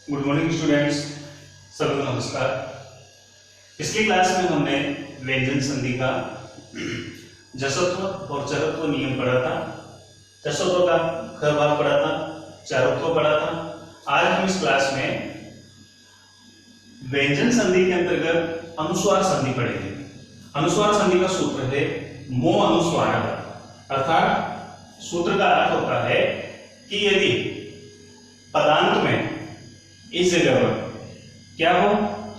Good morning students, सभी को नमस्कार। पिछली क्लास में हमने व्यंजन संधि का जसत्व और चरत्व नियम पढ़ा था। जसत्व का ख भाग पढ़ा था, चरत्व पढ़ा था। आज हम इस क्लास में व्यंजन संधि के अंतर्गत अनुस्वार संधि पढ़ेंगे। अनुस्वार संधि का सूत्र है मो अनुस्वार, अर्थात सूत्र का अर्थ होता है कि यदि पदांत में इस जगह पर क्या हो,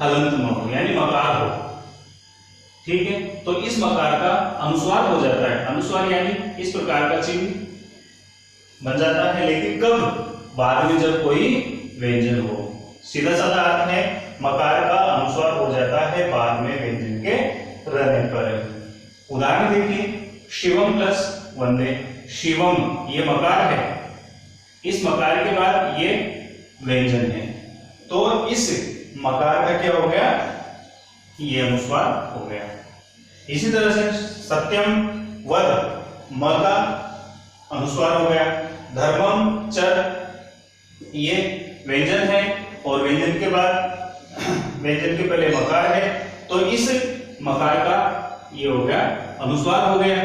हलंत म हो यानी मकार हो, ठीक है, तो इस मकार का अनुस्वार हो जाता है। अनुस्वार यानी इस प्रकार का चिन्ह बन जाता है, लेकिन कब? बाद में जब कोई व्यंजन हो। सीधा साधा अर्थ है मकार का अनुस्वार हो जाता है बाद में व्यंजन के रहने पर। उदाहरण देखिए, शिवम प्लस वंदे। शिवम ये मकार है, इस मकार के बाद ये व्यंजन है, तो इस मकार का क्या हो गया? ये अनुस्वार हो गया। इसी तरह से सत्यम वद, म का अनुस्वार हो गया। धर्मम चर ये व्यंजन है और व्यंजन के बाद व्यंजन के पहले मकार है, तो इस मकार का ये हो गया अनुस्वार हो गया।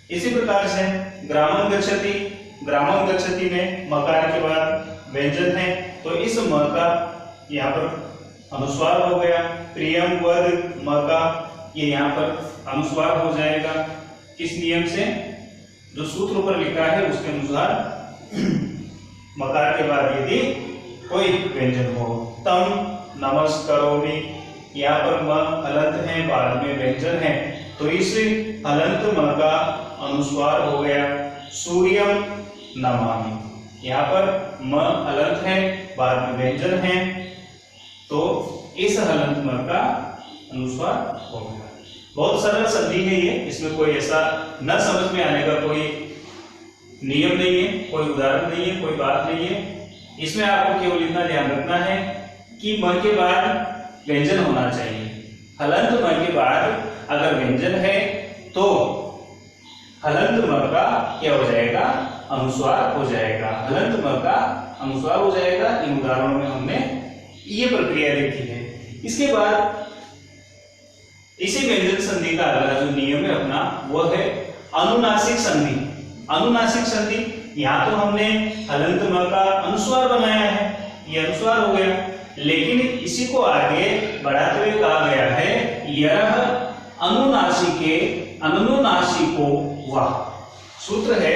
इसी प्रकार से ग्रामम गच्छति, ग्रामम गच्छति में मकार के बाद व्यंजन है, तो इस म का यहाँ पर अनुस्वार हो गया। प्रियम वद, म का ये यहाँ पर अनुस्वार हो जाएगा। किस नियम से? जो सूत्र पर लिखा है उसके अनुसार मकार के बाद यदि कोई व्यंजन हो। तम नमस्करोमि, यहाँ पर म हलंत है, बाद में व्यंजन है, तो इस हलंत म का अनुस्वार हो गया। सूर्यम नमामि, यहाँ पर म हलंत है, बाद में व्यंजन है, तो इस हलंत म का अनुस्वार हो गया। बहुत सरल संधि है ये, इसमें कोई ऐसा न समझ में आने का कोई नियम नहीं है, कोई उदाहरण नहीं है, कोई बात नहीं है। इसमें आपको केवल इतना ध्यान रखना है कि म के बाद व्यंजन होना चाहिए। हलंत म के बाद अगर व्यंजन है तो हलंत म का क्या हो जाएगा? अनुस्वार हो जाएगा। हलंत म का अनुस्वार हो जाएगा। इन उदाहरणों में हमने ये प्रक्रिया देखी है। इसके बाद इसी व्यंजन संधि का अगला जो नियम है अपना, वह है अनुनासिक संधि। अनुनासिक संधि, यहाँ तो हमने हलंत म का अनुस्वार बनाया है, ये अनुस्वार हो गया, लेकिन इसी को आगे बढ़ाते हुए कहा गया है यह अनुनासिके अनुनासिको वाह। सूत्र है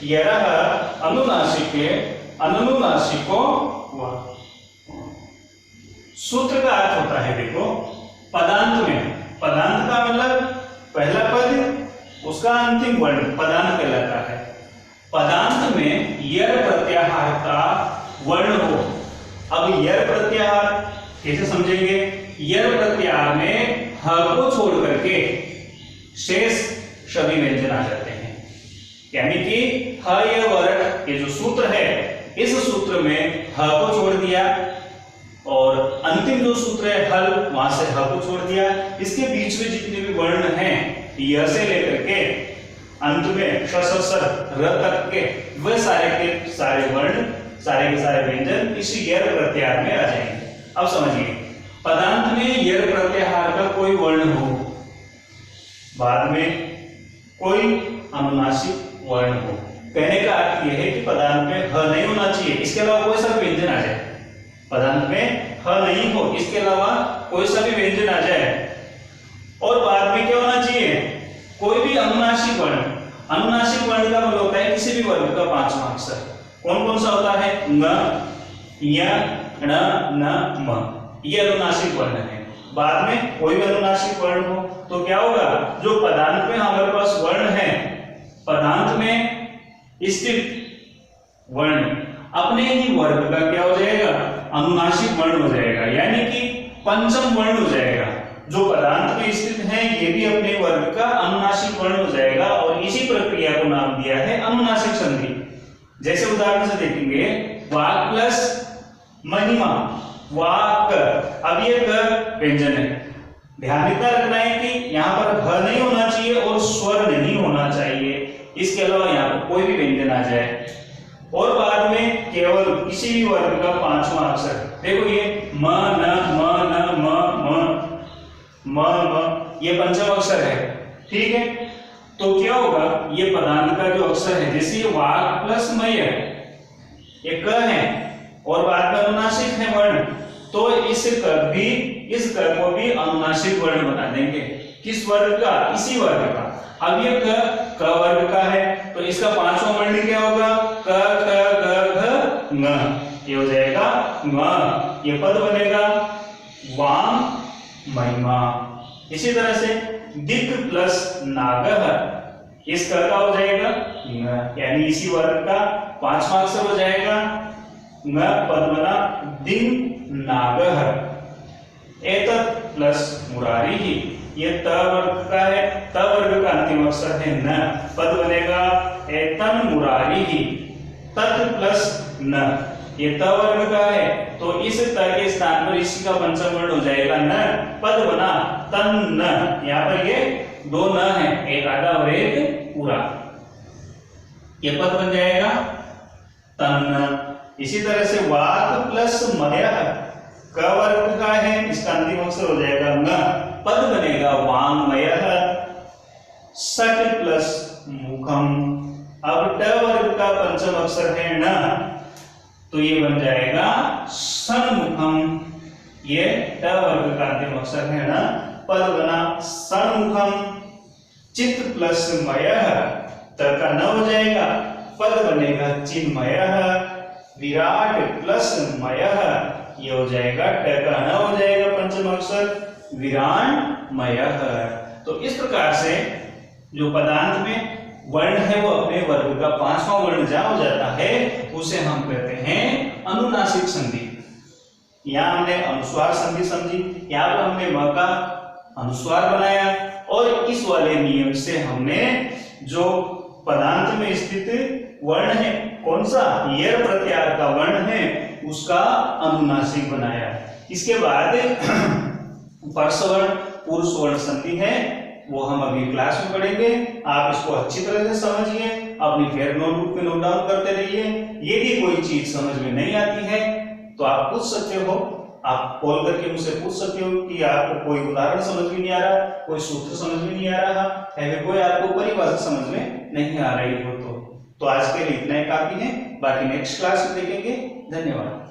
यह अनुनासिके अनुनासिको वाह। सूत्र का अर्थ होता है, देखो, पदांत में, पदांत का मतलब पहला पद उसका अंतिम वर्ण पदांत कहलाता है। पदांत में यर प्रत्याहार का वर्ण हो। अब यर प्रत्याहार कैसे समझेंगे? यर प्रत्याहार में ह को छोड़ करके शेष सभी व्यंजन आ जाते हैं, यानी कि ह ये वर्ण, ये जो सूत्र है, इस सूत्र में ह को छोड़ दिया और अंतिम जो सूत्र है हल, वहां से ह को छोड़ दिया। इसके बीच में जितने भी वर्ण हैं, य से लेकर के अंत में श स स र तक के, वे सारे के सारे वर्ण, सारे के सारे व्यंजन इस यर प्रत्याहार में आ जाएंगे। अब समझिए, पदांत में यर प्रत्याहार का कोई वर्ण हो, बाद में कोई अनुनासिक वर्ण हो। कहने का अर्थ यह है कि पदांत में ह नहीं होना चाहिए, इसके अलावा कोई सा व्यंजन आ जाए। पदांत में ह नहीं हो, इसके अलावा कोई सा भी व्यंजन आ जाए, और बाद में क्या होना चाहिए? कोई भी अनुनासिक वर्ण। अनुनासिक वर्ण का मतलब होता है किसी भी वर्ग का पांचवां अक्षर। कौन कौन सा होता है? न, य, ण, न, म, ये अनुनासिक वर्ण है। बाद में कोई भी अनुनासिक वर्ण हो तो क्या होगा? जो पदांत में हमारे पास वर्ण है, पदांत में स्थित वर्ण अपने ही वर्ग का क्या हो जाएगा? अनुनासिक वर्ण हो जाएगा, यानी कि पंचम वर्ण हो जाएगा। जो पदांत में स्थित है ये भी अपने वर्ग का अनुनासिक वर्ण हो जाएगा, और इसी प्रक्रिया को नाम दिया है अनुनासिक संधि। जैसे उदाहरण से देखेंगे, वाक प्लस महिमा, वाक। अब ये क व्यंजन है, ध्यान इतना रखना है कि यहाँ पर ह नहीं होना चाहिए और स्वर नहीं होना चाहिए, इसके अलावा यहाँ पर कोई भी व्यंजन आ जाए। और बाद में केवल किसी भी वर्ग का पांचवा अक्षर। देखो ये म न म ये पंचम अक्षर है, ठीक है। तो क्या होगा, ये पदांत का जो अक्षर है, जैसे ये वाक प्लस मय ये क है और बाद में अनुनासिक है वर्ण, तो इस क को भी अनुनासिक वर्ण बना देंगे। किस वर्ग का? इसी वर्ग का। अब ये क वर्ग का है, तो इसका पांचवा वर्ण क्या होगा? क ख ग घ ङ, ये हो जाएगा ङ। ये पद बनेगा वाम महिमा। इसी तरह से दिक प्लस नागह, इस क का हो जाएगा ङ, यानी इसी वर्ग का पांचवा अक्षर हो जाएगा ङ। पद बना दिन नागह। एतत् प्लस मुरारी ही, ये त वर्ग का है, त वर्ग का अंतिम अक्षर है न, पद बनेगा एतन मुरारी ही। तत् प्लस न, ये त वर्ग का है, तो इस त के स्थान पर इसी का पंचम वर्ण हो जाएगा न, पद बना तन न। यहाँ पर ये दो न है, एक आधा और एक पूरा, ये पद बन जाएगा तन। इसी तरह से वात प्लस मयः, क वर्ग का है, इसका अंतिम अक्षर हो जाएगा न, पद बनेगा वांगमयः। सट प्लस मुखम, अब ट वर्ग का पंचम अक्षर है न, तो ये बन जाएगा सन्मुखम। ये ट वर्ग का अंतिम अक्षर है न, पद बना सन्मुखम। चित प्लस मयः, त का न हो जाएगा, पद बनेगा चिन्मयः। विराट प्लस मयः, ये हो जाएगा ट का न हो जाएगा पंचम अक्षर विराणमयः। तो इस प्रकार से जो पदांत में वर्ण है वो अपने वर्ग का पांचवा वर्ण जहां हो जाता है उसे हम कहते हैं अनुनासिक संधि। यहाँ हमने अनुस्वार संधि समझी, यहाँ पर हमने म का अनुस्वार बनाया, और इस वाले नियम से हमने जो पदांत में स्थित वर्ण है, कौन सा यर प्रत्याहार का वर्ण है, उसका अनुनासिक बनाया। इसके बाद परसवर्ण पुरुषवर्ण संधि है, वो हम अभी क्लास में पढ़ेंगे। आप इसको अच्छी तरह से समझिए, अपनी फेयर नोटबुक में नोट डाउन करते रहिए। यदि कोई चीज समझ में नहीं आती है तो आप पूछ सकते हो, आप कॉल करके मुझसे पूछ सकते हो कि आपको कोई उदाहरण समझ में नहीं आ रहा, कोई सूत्र समझ में नहीं आ रहा, या फिर कोई आपको परिभाषा समझ में नहीं आ रही हो। तो आज के लिए इतना ही काफी है, बाकी नेक्स्ट क्लास में देखेंगे। धन्यवाद।